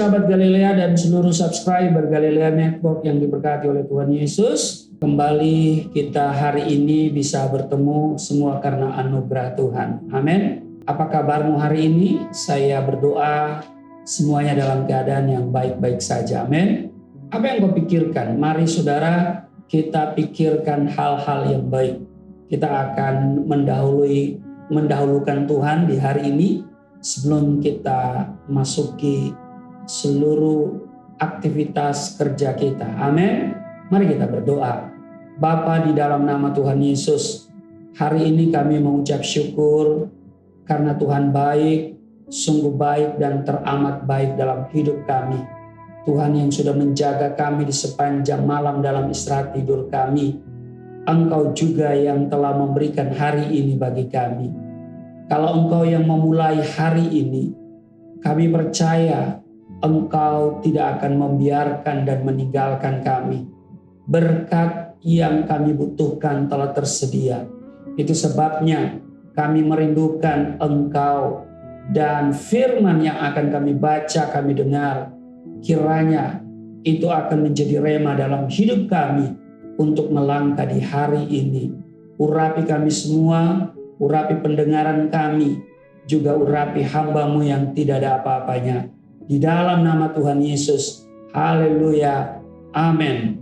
sahabat Galilea dan seluruh subscriber Galilea Network yang diberkati oleh Tuhan Yesus. Kembali kita hari ini bisa bertemu semua karena anugerah Tuhan. Amin. Apa kabarmu hari ini? Saya berdoa semuanya dalam keadaan yang baik-baik saja. Amin. Apa yang kau pikirkan? Mari saudara, kita pikirkan hal-hal yang baik. Kita akan mendahulukan Tuhan di hari ini sebelum kita masuki seluruh aktivitas kerja kita. Amin. Mari kita berdoa. Bapa, di dalam nama Tuhan Yesus, hari ini kami mengucap syukur karena Tuhan baik, sungguh baik dan teramat baik dalam hidup kami. Tuhan yang sudah menjaga kami di sepanjang malam dalam istirahat tidur kami. Engkau juga yang telah memberikan hari ini bagi kami. Kalau Engkau yang memulai hari ini, kami percaya Engkau tidak akan membiarkan dan meninggalkan kami. Berkat yang kami butuhkan telah tersedia. Itu sebabnya kami merindukan Engkau dan firman yang akan kami baca, kami dengar. Kiranya itu akan menjadi rema dalam hidup kami untuk melangkah di hari ini. Urapi kami semua, urapi pendengaran kami, juga urapi hamba-Mu yang tidak ada apa-apanya. Di dalam nama Tuhan Yesus, haleluya, amin.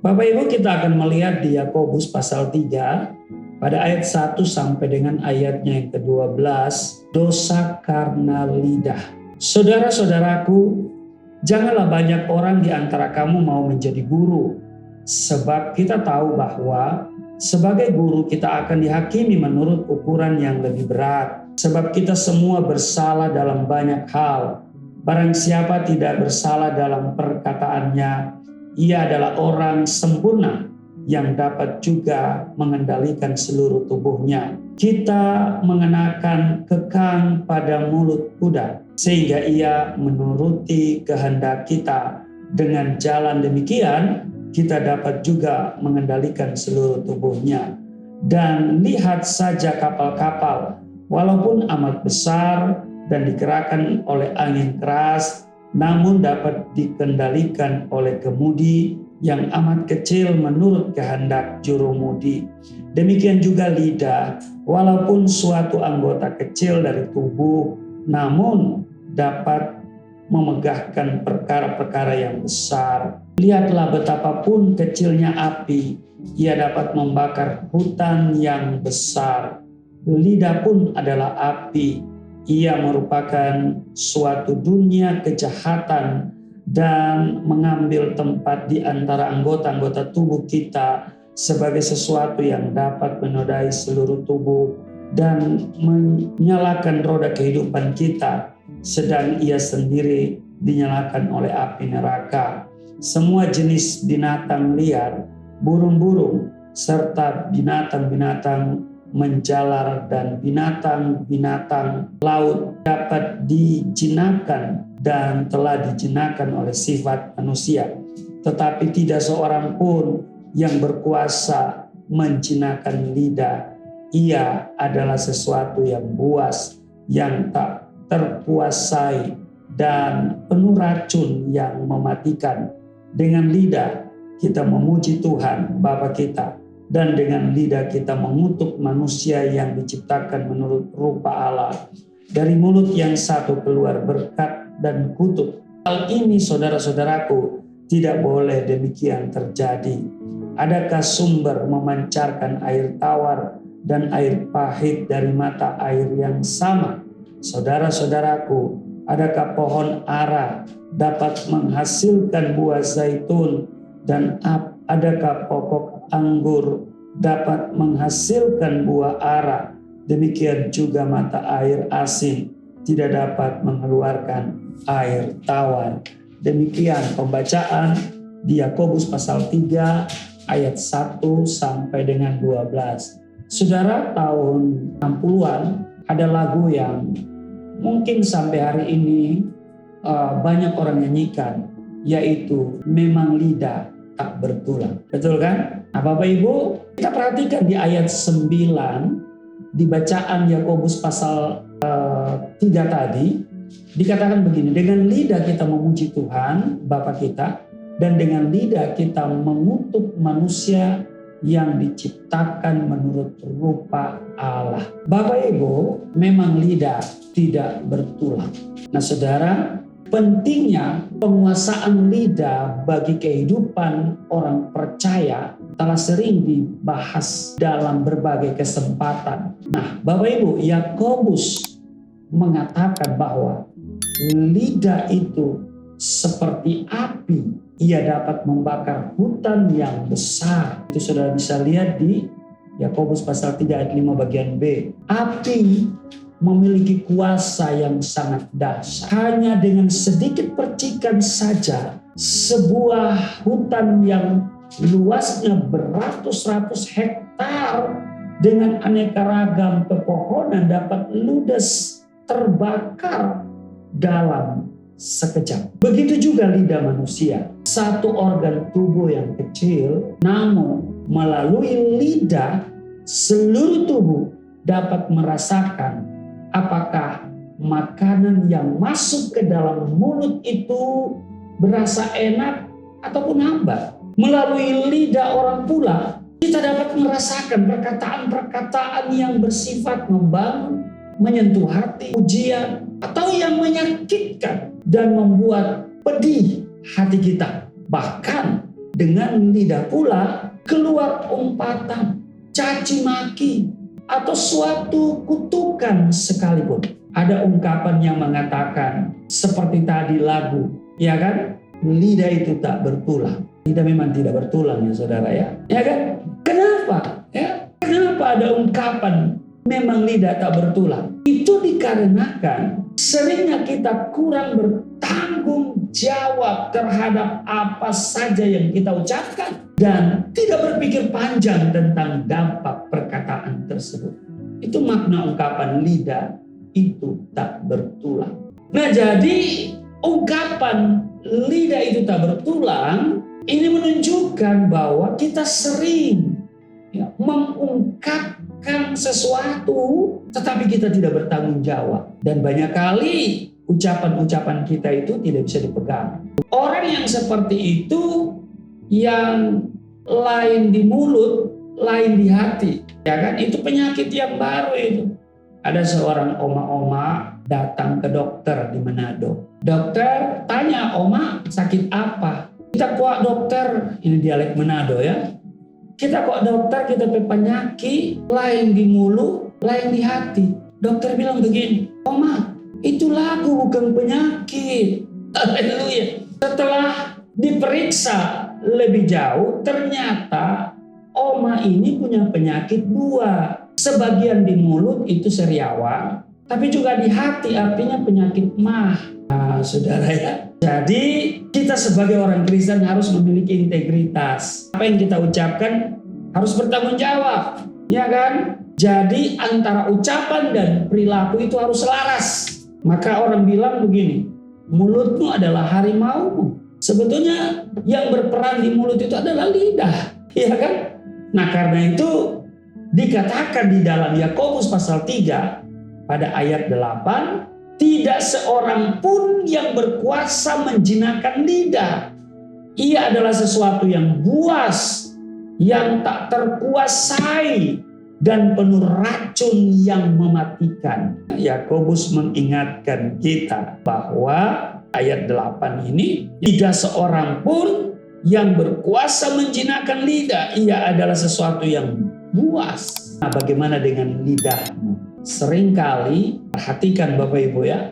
Bapak Ibu, kita akan melihat di Yakobus pasal 3, pada ayat 1 sampai dengan ayatnya yang ke-12, dosa karena lidah. Saudara-saudaraku, janganlah banyak orang di antara kamu mau menjadi guru, sebab kita tahu bahwa sebagai guru kita akan dihakimi menurut ukuran yang lebih berat. Sebab kita semua bersalah dalam banyak hal. Barang siapa tidak bersalah dalam perkataannya, ia adalah orang sempurna yang dapat juga mengendalikan seluruh tubuhnya. Kita mengenakan kekang pada mulut kuda, sehingga ia menuruti kehendak kita. Dengan jalan demikian, kita dapat juga mengendalikan seluruh tubuhnya. Dan lihat saja kapal-kapal, walaupun amat besar dan digerakkan oleh angin keras, namun dapat dikendalikan oleh kemudi yang amat kecil menurut kehendak jurumudi. Demikian juga lidah, walaupun suatu anggota kecil dari tubuh, namun dapat memegahkan perkara-perkara yang besar. Lihatlah betapapun kecilnya api, ia dapat membakar hutan yang besar. Lidah pun adalah api, ia merupakan suatu dunia kejahatan dan mengambil tempat di antara anggota-anggota tubuh kita sebagai sesuatu yang dapat menodai seluruh tubuh dan menyalakan roda kehidupan kita, sedang ia sendiri dinyalakan oleh api neraka. Semua jenis binatang liar, burung-burung, serta binatang-binatang menjalar dan binatang-binatang laut dapat dijinakan dan telah dijinakan oleh sifat manusia. Tetapi tidak seorang pun yang berkuasa menjinakan lidah. Ia adalah sesuatu yang buas, yang tak terkuasai dan penuh racun yang mematikan. Dengan lidah kita memuji Tuhan Bapa kita, dan dengan lidah kita mengutuk manusia yang diciptakan menurut rupa Allah. Dari mulut yang satu keluar berkat dan kutuk. Hal ini saudara-saudaraku tidak boleh demikian terjadi. Adakah sumber memancarkan air tawar dan air pahit dari mata air yang sama? Saudara-saudaraku, adakah pohon ara dapat menghasilkan buah zaitun, dan adakah pokok anggur dapat menghasilkan buah ara? Demikian juga mata air asin tidak dapat mengeluarkan air tawar. Demikian pembacaan di Yakobus pasal 3 ayat 1 sampai dengan 12. Saudara, tahun 60-an ada lagu yang mungkin sampai hari ini banyak orang nyanyikan, yaitu Memang Lidah Tak Bertulang. Betul kan? Nah, Bapak Ibu, kita perhatikan di ayat 9 di bacaan Yakobus pasal 3 tadi, Dikatakan begini, dengan lidah kita memuji Tuhan, Bapa kita, dan dengan lidah kita mengutuk manusia yang diciptakan menurut rupa Allah. Bapak Ibu, memang lidah tidak bertulang. Nah saudara, pentingnya penguasaan lidah bagi kehidupan orang percaya telah sering dibahas dalam berbagai kesempatan. Nah Bapak Ibu, Yakobus mengatakan bahwa lidah itu seperti api, ia dapat membakar hutan yang besar. Itu saudara bisa lihat di Yakobus pasal 3 ayat 5 bagian B. Api memiliki kuasa yang sangat dahsyat. Hanya dengan sedikit percikan saja, sebuah hutan yang luasnya beratus-ratus hektar dengan aneka ragam pepohonan dapat ludes terbakar dalam sekejap. Begitu juga lidah manusia, satu organ tubuh yang kecil, namun melalui lidah seluruh tubuh dapat merasakan apakah makanan yang masuk ke dalam mulut itu berasa enak ataupun hambar. Melalui lidah orang pula kita dapat merasakan perkataan-perkataan yang bersifat membangun, menyentuh hati, ujian, atau yang menyakitkan dan membuat pedih hati kita. Bahkan dengan lidah pula keluar umpatan, caci maki, atau suatu kutukan sekalipun. Ada ungkapan yang mengatakan seperti tadi lagu, ya kan? Lidah itu tak bertulang. Lidah memang tidak bertulang ya saudara ya. Ya kan? Kenapa? Ya, kenapa ada ungkapan memang lidah tak bertulang? Itu dikarenakan seringnya kita kurang bertanggung jawab terhadap apa saja yang kita ucapkan dan tidak berpikir panjang tentang dampak perkataan tersebut. Itu makna ungkapan lidah itu tak bertulang. Nah jadi ungkapan lidah itu tak bertulang ini menunjukkan bahwa kita sering mengungkapkan sesuatu tetapi kita tidak bertanggung jawab. Dan banyak kali ucapan-ucapan kita itu tidak bisa dipegang. Orang yang seperti itu yang lain di mulut, lain di hati. Ya kan? Itu penyakit yang baru itu. Ada seorang oma-oma datang ke dokter di Manado. Dokter tanya, "Oma sakit apa?" Kita kok dokter, ini dialek Manado ya. Kita kok dokter, kita penyakit, lain di mulut, lain di hati. Dokter bilang begini, "Oma, itu lagu bukan penyakit." Haleluya. Setelah diperiksa lebih jauh, ternyata oma ini punya penyakit dua. Sebagian di mulut itu seriawan, tapi juga di hati artinya penyakit mah. Nah, saudara ya. Jadi kita sebagai orang Kristen harus memiliki integritas. Apa yang kita ucapkan harus bertanggung jawab, ya kan? Jadi antara ucapan dan perilaku itu harus selaras. Maka orang bilang begini, mulutmu adalah harimaumu. Sebetulnya yang berperan di mulut itu adalah lidah, ya kan? Nah karena itu dikatakan di dalam Yakobus pasal 3 pada ayat 8, tidak seorang pun yang berkuasa menjinakkan lidah. Ia adalah sesuatu yang buas, yang tak terkuasai, dan penuh racun yang mematikan. Yakobus mengingatkan kita bahwa ayat 8 ini, tidak seorang pun yang berkuasa menjinakkan lidah. Ia adalah sesuatu yang buas. Nah, bagaimana dengan lidahmu? Seringkali, perhatikan Bapak Ibu ya,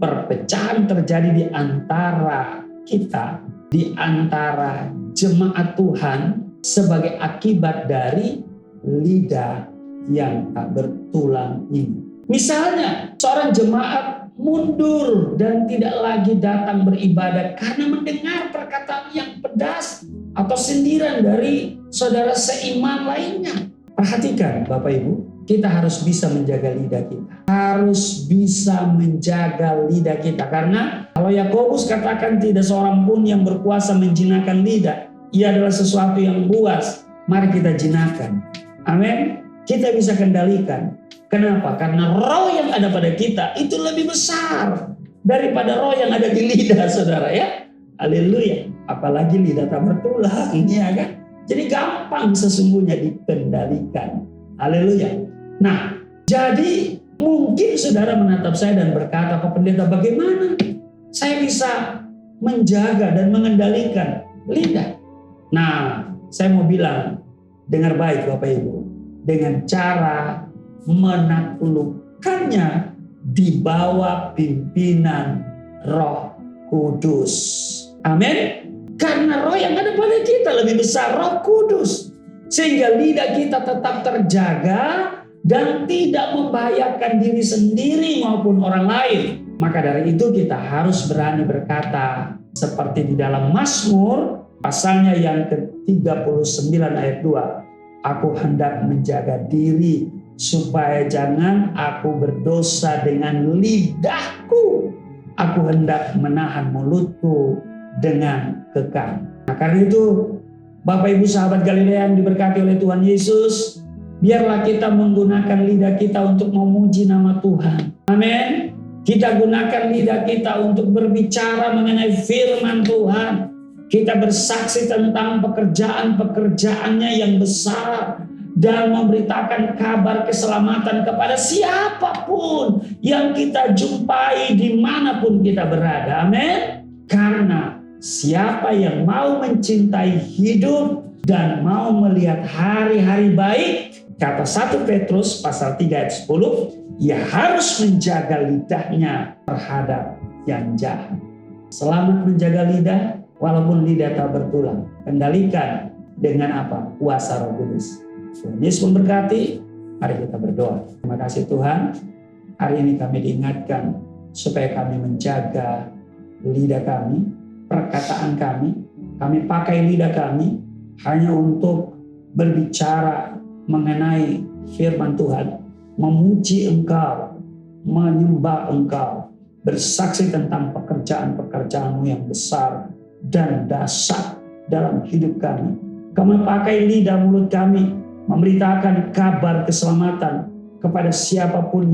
perpecahan terjadi di antara kita, di antara jemaat Tuhan sebagai akibat dari lidah yang tak bertulang ini. Misalnya, seorang jemaat mundur dan tidak lagi datang beribadah karena mendengar perkataan yang pedas atau sindiran dari saudara seiman lainnya. Perhatikan Bapak Ibu, kita harus bisa menjaga lidah kita. Harus bisa menjaga lidah kita. Karena kalau Yakobus katakan tidak seorang pun yang berkuasa menjinakkan lidah. Ia adalah sesuatu yang buas. Mari kita jinakan. Amin. Kita bisa kendalikan. Kenapa? Karena roh yang ada pada kita itu lebih besar daripada roh yang ada di lidah, saudara ya. Haleluya. Apalagi lidah tak bertulang, ya kan? Jadi gampang sesungguhnya dikendalikan. Haleluya. Nah, jadi mungkin saudara menatap saya dan berkata, Pak Pendeta, bagaimana saya bisa menjaga dan mengendalikan lidah? Nah, saya mau bilang, dengar baik Bapak Ibu, dengan cara menaklukkannya di bawah pimpinan Roh Kudus. Amin. Karena roh yang ada pada kita lebih besar, Roh Kudus. Sehingga lidah kita tetap terjaga dan tidak membahayakan diri sendiri maupun orang lain. Maka dari itu kita harus berani berkata seperti di dalam Mazmur pasalnya yang ke-39 ayat 2. Aku hendak menjaga diri supaya jangan aku berdosa dengan lidahku. Aku hendak menahan mulutku dengan kekang. Nah, karena itu Bapak Ibu sahabat Galilea yang diberkati oleh Tuhan Yesus, biarlah kita menggunakan lidah kita untuk memuji nama Tuhan. Amin. Kita gunakan lidah kita untuk berbicara mengenai firman Tuhan. Kita bersaksi tentang pekerjaan-pekerjaannya yang besar dan memberitakan kabar keselamatan kepada siapapun yang kita jumpai dimanapun kita berada. Amin. Karena siapa yang mau mencintai hidup dan mau melihat hari-hari baik, kata 1 Petrus pasal 3 ayat 10, ia harus menjaga lidahnya terhadap yang jahat. Selamat menjaga lidah, walaupun lidah tak bertulang. Kendalikan dengan apa? Kuasa Roh Kudus. Tuhan Yesus memberkati. Mari kita berdoa. Terima kasih Tuhan. Hari ini kami diingatkan supaya kami menjaga lidah kami, perkataan kami pakai lidah kami hanya untuk berbicara mengenai firman Tuhan, memuji Engkau, menyembah Engkau, bersaksi tentang pekerjaan-pekerjaan-Mu yang besar dan dahsyat dalam hidup kami. Kami pakai lidah mulut kami memberitakan kabar keselamatan kepada siapapun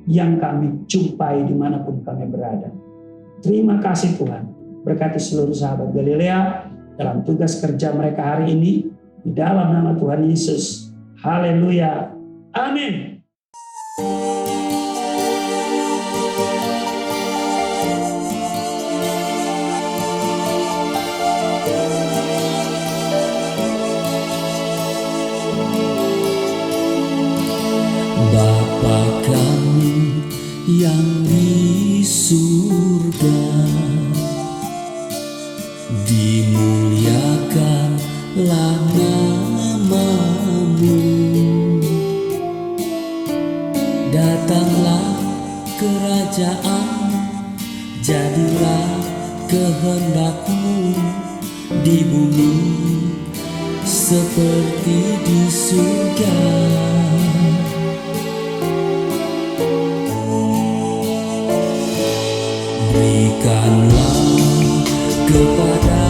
yang kami jumpai dimanapun kami berada. Terima kasih Tuhan. Berkati seluruh sahabat Galilea dalam tugas kerja mereka hari ini. Di dalam nama Tuhan Yesus. Haleluya. Amin. Bapa kami yang di surga, dimuliakanlah nama-Mu. Datanglah kerajaan, jadilah kehendak-Mu di bumi seperti di surga. Berikanlah kepada